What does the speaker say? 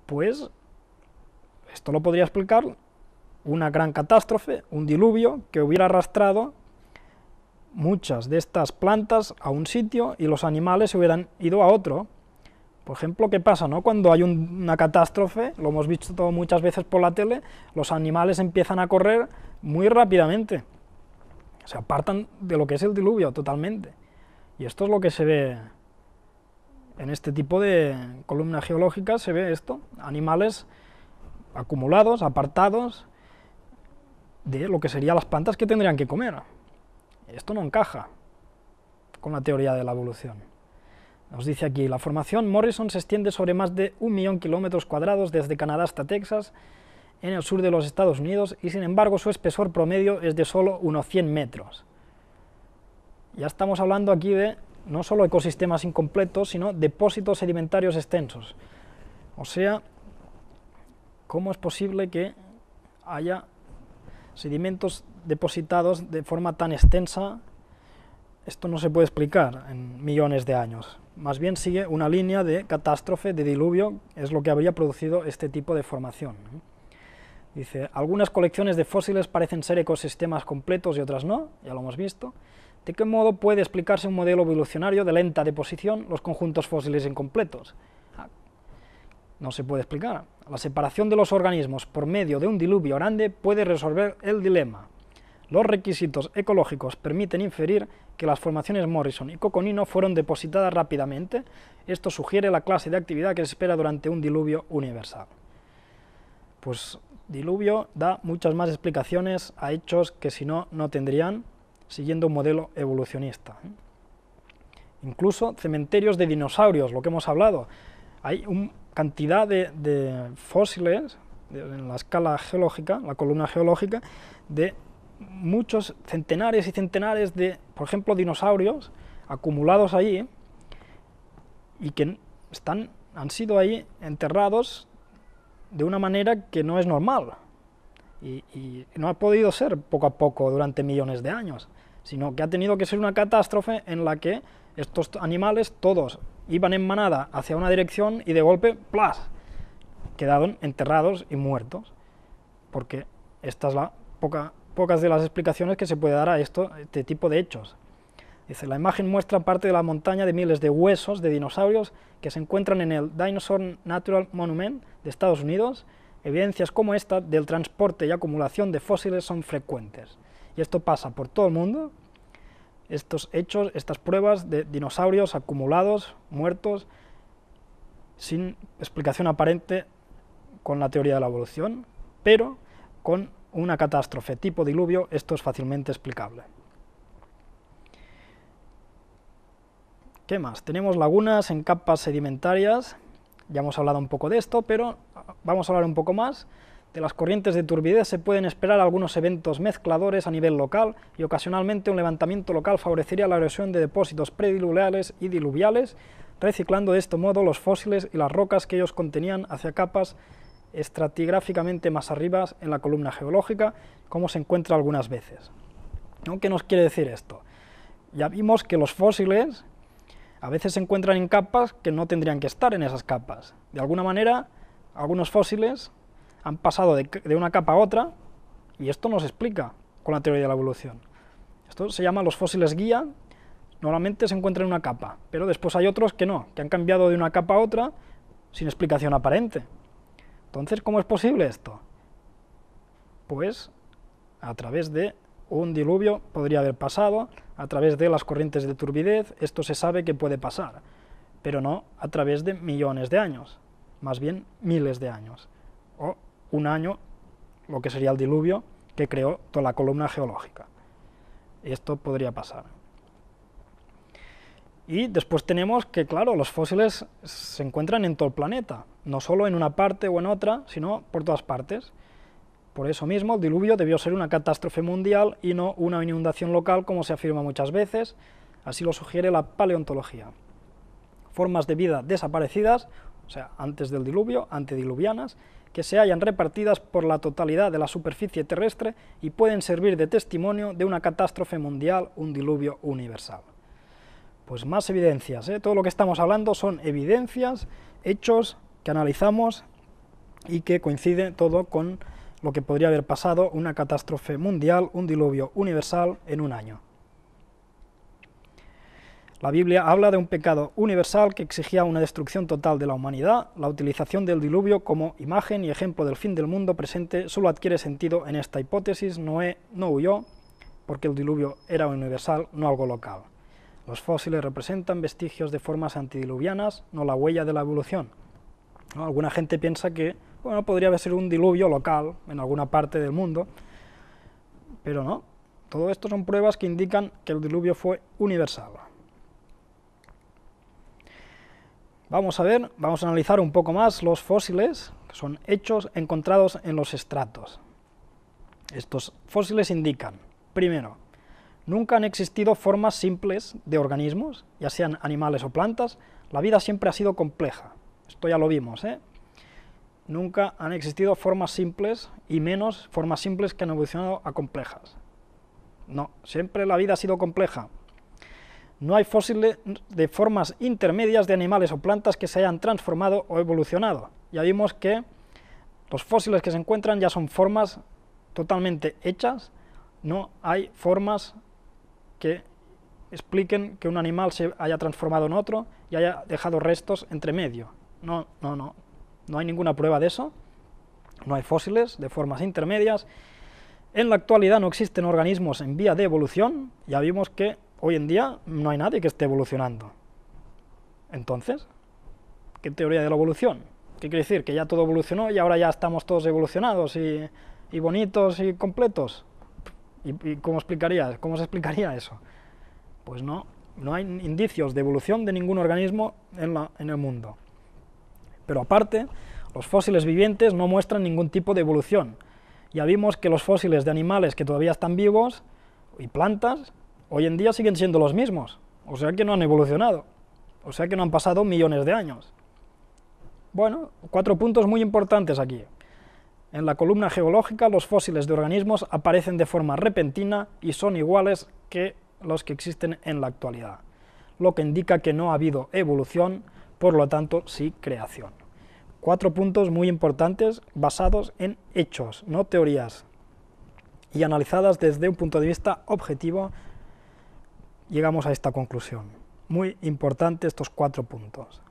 Pues esto lo podría explicar una gran catástrofe, un diluvio que hubiera arrastrado muchas de estas plantas a un sitio y los animales se hubieran ido a otro. Por ejemplo, ¿qué pasa, no? Cuando hay una catástrofe, lo hemos visto muchas veces por la tele, los animales empiezan a correr muy rápidamente, se apartan de lo que es el diluvio totalmente. Y esto es lo que se ve en este tipo de columnas geológicas, se ve esto, animales acumulados, apartados de lo que serían las plantas que tendrían que comer. Esto no encaja con la teoría de la evolución. Nos dice aquí, la formación Morrison se extiende sobre más de 1.000.000 de kilómetros cuadrados desde Canadá hasta Texas, en el sur de los Estados Unidos, y sin embargo su espesor promedio es de solo unos 100 metros. Ya estamos hablando aquí de no solo ecosistemas incompletos, sino depósitos sedimentarios extensos. O sea, ¿cómo es posible que haya sedimentos depositados de forma tan extensa? Esto no se puede explicar en millones de años. Más bien sigue una línea de catástrofe, de diluvio, es lo que habría producido este tipo de formación. Dice, algunas colecciones de fósiles parecen ser ecosistemas completos y otras no, ya lo hemos visto. ¿De qué modo puede explicarse un modelo evolucionario de lenta deposición los conjuntos fósiles incompletos? No se puede explicar. La separación de los organismos por medio de un diluvio grande puede resolver el dilema. Los requisitos ecológicos permiten inferir que las formaciones Morrison y Coconino fueron depositadas rápidamente. Esto sugiere la clase de actividad que se espera durante un diluvio universal. Pues diluvio da muchas más explicaciones a hechos que si no, no tendrían, siguiendo un modelo evolucionista. Incluso cementerios de dinosaurios, lo que hemos hablado. Hay una cantidad de fósiles en la escala geológica, la columna geológica, de muchos centenares y centenares de, por ejemplo, dinosaurios acumulados allí y que han sido ahí enterrados de una manera que no es normal y no ha podido ser poco a poco durante millones de años, sino que ha tenido que ser una catástrofe en la que estos animales todos iban en manada hacia una dirección y de golpe, ¡plas!, quedaron enterrados y muertos, porque esta es la pocas de las explicaciones que se puede dar a este tipo de hechos. Dice, la imagen muestra parte de la montaña de miles de huesos de dinosaurios que se encuentran en el Dinosaur Natural Monument de Estados Unidos. Evidencias como esta del transporte y acumulación de fósiles son frecuentes. Y esto pasa por todo el mundo, estos hechos, estas pruebas de dinosaurios acumulados, muertos, sin explicación aparente con la teoría de la evolución, pero con una catástrofe tipo diluvio esto es fácilmente explicable. ¿Qué más? Tenemos lagunas en capas sedimentarias, ya hemos hablado un poco de esto, pero vamos a hablar un poco más. De las corrientes de turbidez se pueden esperar algunos eventos mezcladores a nivel local y ocasionalmente un levantamiento local favorecería la erosión de depósitos prediluviales y diluviales, reciclando de este modo los fósiles y las rocas que ellos contenían hacia capas estratigráficamente más arriba en la columna geológica, como se encuentra algunas veces. ¿No? ¿Qué nos quiere decir esto? Ya vimos que los fósiles a veces se encuentran en capas que no tendrían que estar en esas capas. De alguna manera, algunos fósiles han pasado de una capa a otra, y esto no se explica con la teoría de la evolución. Esto se llama los fósiles guía, normalmente se encuentran en una capa, pero después hay otros que no, que han cambiado de una capa a otra sin explicación aparente. Entonces, ¿cómo es posible esto? Pues a través de un diluvio podría haber pasado, a través de las corrientes de turbidez, esto se sabe que puede pasar, pero no a través de millones de años, más bien miles de años, o un año, lo que sería el diluvio que creó toda la columna geológica. Esto podría pasar. Y después tenemos que, claro, los fósiles se encuentran en todo el planeta, no solo en una parte o en otra, sino por todas partes. Por eso mismo, el diluvio debió ser una catástrofe mundial y no una inundación local, como se afirma muchas veces, así lo sugiere la paleontología. Formas de vida desaparecidas, o sea, antes del diluvio, antediluvianas, que se hallan repartidas por la totalidad de la superficie terrestre y pueden servir de testimonio de una catástrofe mundial, un diluvio universal. Pues más evidencias, todo lo que estamos hablando son evidencias, hechos que analizamos y que coincide todo con lo que podría haber pasado, una catástrofe mundial, un diluvio universal en un año. La Biblia habla de un pecado universal que exigía una destrucción total de la humanidad. La utilización del diluvio como imagen y ejemplo del fin del mundo presente solo adquiere sentido en esta hipótesis. Noé no huyó porque el diluvio era universal, no algo local. Los fósiles representan vestigios de formas antidiluvianas, no la huella de la evolución. ¿No? Alguna gente piensa que bueno, podría ser un diluvio local en alguna parte del mundo, pero no. Todo esto son pruebas que indican que el diluvio fue universal. Vamos a analizar un poco más los fósiles, que son hechos encontrados en los estratos. Estos fósiles indican, primero, nunca han existido formas simples de organismos, ya sean animales o plantas, la vida siempre ha sido compleja. Esto ya lo vimos, ¿eh? Nunca han existido formas simples, y menos formas simples que han evolucionado a complejas. No, siempre la vida ha sido compleja. No hay fósiles de formas intermedias de animales o plantas que se hayan transformado o evolucionado. Ya vimos que los fósiles que se encuentran ya son formas totalmente hechas, no hay formas que expliquen que un animal se haya transformado en otro y haya dejado restos entre medio. No hay ninguna prueba de eso, no hay fósiles de formas intermedias. En la actualidad no existen organismos en vía de evolución, ya vimos que hoy en día no hay nadie que esté evolucionando. Entonces, ¿qué teoría de la evolución? ¿Qué quiere decir? ¿Que ya todo evolucionó y ahora ya estamos todos evolucionados y bonitos y completos? ¿Y cómo se explicaría eso? Pues no hay indicios de evolución de ningún organismo en el mundo. Pero aparte, los fósiles vivientes no muestran ningún tipo de evolución. Ya vimos que los fósiles de animales que todavía están vivos y plantas hoy en día siguen siendo los mismos, o sea que no han evolucionado, o sea que no han pasado millones de años. Bueno, 4 puntos muy importantes aquí. En la columna geológica, los fósiles de organismos aparecen de forma repentina y son iguales que los que existen en la actualidad, lo que indica que no ha habido evolución, por lo tanto, sí creación. 4 puntos muy importantes basados en hechos, no teorías, y analizadas desde un punto de vista objetivo, llegamos a esta conclusión. Muy importante estos 4 puntos.